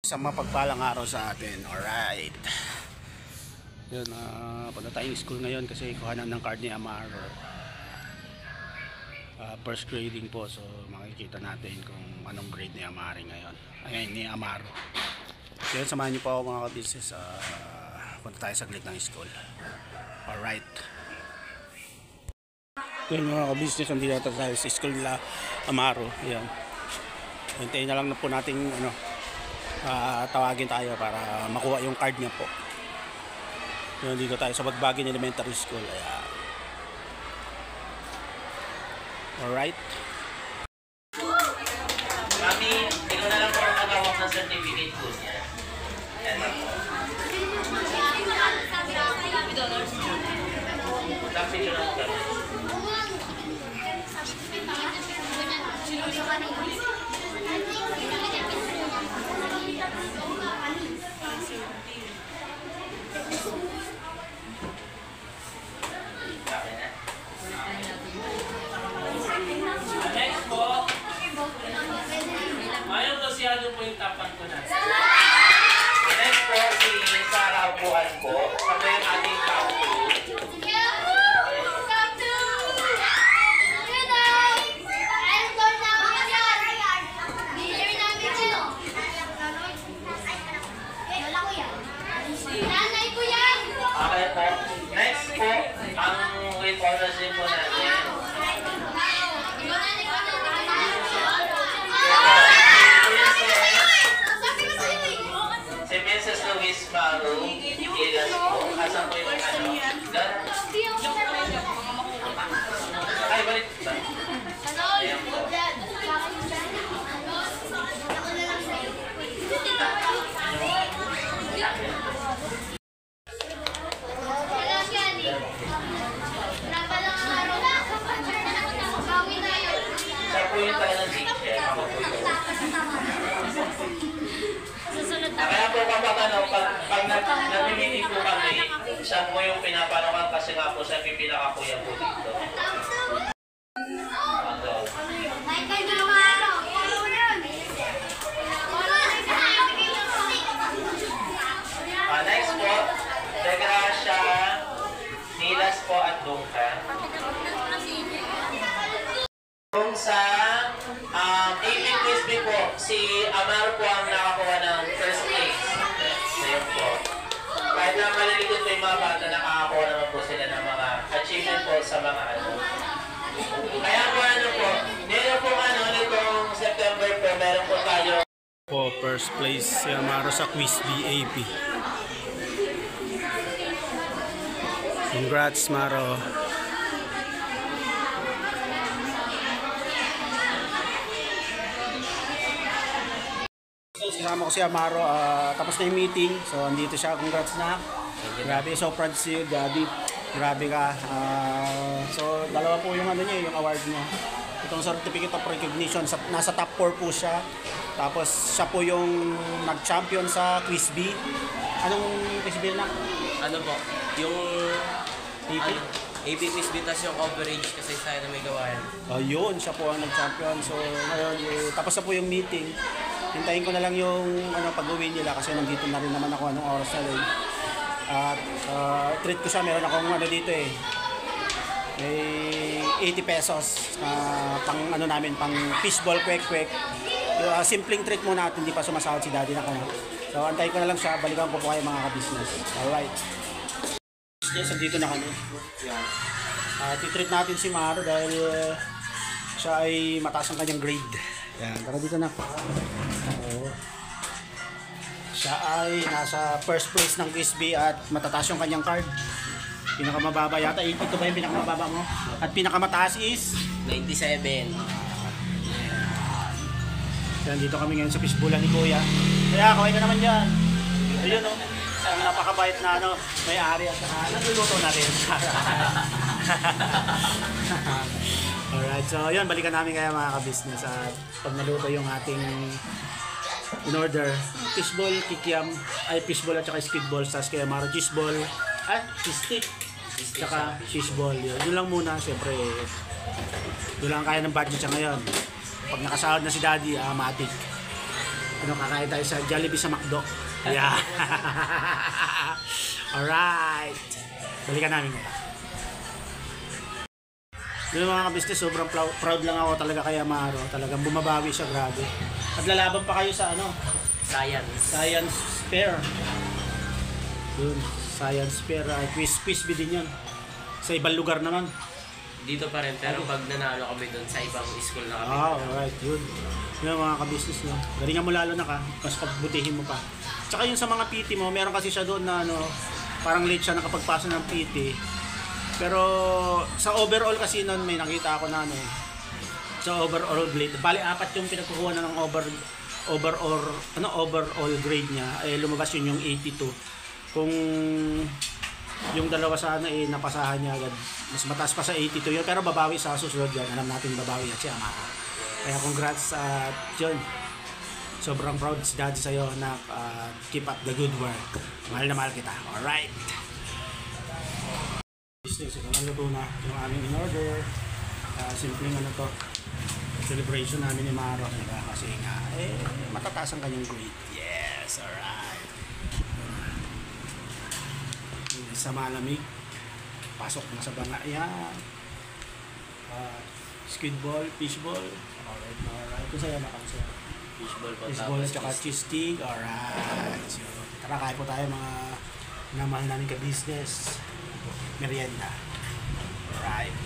Sa mapagpalang araw sa atin. Alright. Yun, punta tayong school ngayon kasi kuhanan ng card ni Amaro. First grading po. So makikita natin kung anong grade ni Amari ngayon. Ayun, ni Amaro. Yun, samahan niyo po ako mga ka-business. Punta tayo saglit ng school. Alright. Yun mga ka-business, hindi natin tayo sa school nila Amaro. Yan. Hintayin na lang na po natin tawagin tayo para makuha yung card niya po. Yun, dito tayo sa Bagbagin Elementary School. Ayan. Alright. Mami, ikaw na lang po ang magawak ng certificate po niya. Yan lang po. Tapos yun lang kami. Next po. Mayroon dosiyado po yung tapan ko natin. Next po, si Sarah Buhan po. Kami yung ating top 2. Okay po. Next po, ang with honors din po natin. Si Mrs. Luis Maru, Ilas po. Asan po yung ano? Ay, balik ba? Ayan po. Siya po yung talagang teacher. Ako po yun. Kaya po kapag ano, pag nag-meeting po kami, siya po yung pinapanokan kasi nga po siya yung pinakakuya po dito. Next po, De Gracia, Nilas po at Dungka. Kung sa AP Quiz po, si Amaro po ang nakakuha ng first place. Ayun po. Kahit na malilikot po yung mga bata, nakakakuha naman po sila ng mga achievement po sa mga ano. Kaya po ano po, meron po ano, nitong September po, meron po tayo. Po, first place si Amaro sa Quiz BAP. Congrats, Maro. Kasama ko si Amaro, tapos na yung meeting. So, andito siya. Congrats na. Grabe, so proud to see you, Daddy. Grabe ka. So, dalawa po yung ano niya, yung award niya. Itong certificate of recognition, nasa top 4 po siya. Tapos, siya po yung nag-champion sa Quiz B. Anong Quiz B na? Ano po? Yung AP Quiz B, tas yung coverage kasi tayo na may gawain. Ayun, siya po ang nag-champion. So, ngayon, tapos na po yung meeting. Hintayin ko na lang yung pag-uwi nila kasi nandito na rin naman ako anong oras na rin. At treat ko siya, meron akong dito may 80 pesos pang namin, pang fishball kwek-kwek. Simpleng treat muna at hindi pa sumasahod si Daddy na kanya. So antayin ko na lang siya, balikan ko po kayo mga ka-business. Alright. Yes, dito na kami. Yan. Titreat natin si Maro dahil siya ay mataas ang kanyang grade. Yan, tara dito na. Siya ay nasa first place ng Quiz B at matataas yung kanyang card. Pinakamababa yata, 82 ba yung pinakamababa mo? At pinakamataas is? 97. Yan, dito kami ngayon sa fishbowlan ni Kuya. Kaya, kaway ka naman dyan. Ayun o, ang napakabait na may-ari at nagluluto na rin. Alright, so yun, balikan namin kaya mga ka-business at pag naluto yung ating in order, fishball, kikiam, ay fishball at saka squidball, tapos kaya Maro cheeseball, cheese stick, saka fishball. Yun lang muna, syempre, doon lang kaya ng budget siya ngayon. Pag nakasahod na si Daddy, matik. kakain tayo sa Jollibee sa McDo. Yeah. Alright. Balikan namin ito. Yung mga ka-business, sobrang proud lang ako talaga kay Amaro. Talagang bumabawi siya, grabe. At lalaban pa kayo sa Science Fair. Yun, Science Fair. Quiz din yun. Sa ibang lugar naman. Dito pa rin, pero pag nanalo kami doon sa ibang school na kami. Alright, yun. Yun mga ka-business, no. Galingan mo lalo na ka, mas pagbutihin mo pa. Tsaka yun sa mga PT mo, meron kasi siya doon na parang late siya nakapagpasa ng PT. Pero sa overall kasi noon may nakita ako na sa overall grade. Bali 4 yung pinagkukuha na ng overall grade niya. Lumabas yun yung 82. Kung yung dalawa sana napasahan niya agad. Mas mataas pa sa 82 yun. Pero babawi sa susunod yan. Alam natin babawi yan si Amaro. Kaya congrats at yun. Sobrang proud si Daddy sa'yo na keep up the good work. Mahal na mahal kita. Alright. Business, ang luto na yung aming in-order. Simpleng to. Celebration namin ni Maro. Diba? Kasi nga, matataas ang kanyang grade. Yes, alright. Sa malamig. Pasok na sa banga. Yan. Squid ball, fish ball. Alright. Kung sa'yo na kami Fishball at saka cheese stick. Alright. So, tara, kain po tayo mga namahal namin ka-business. Merienda. Alright.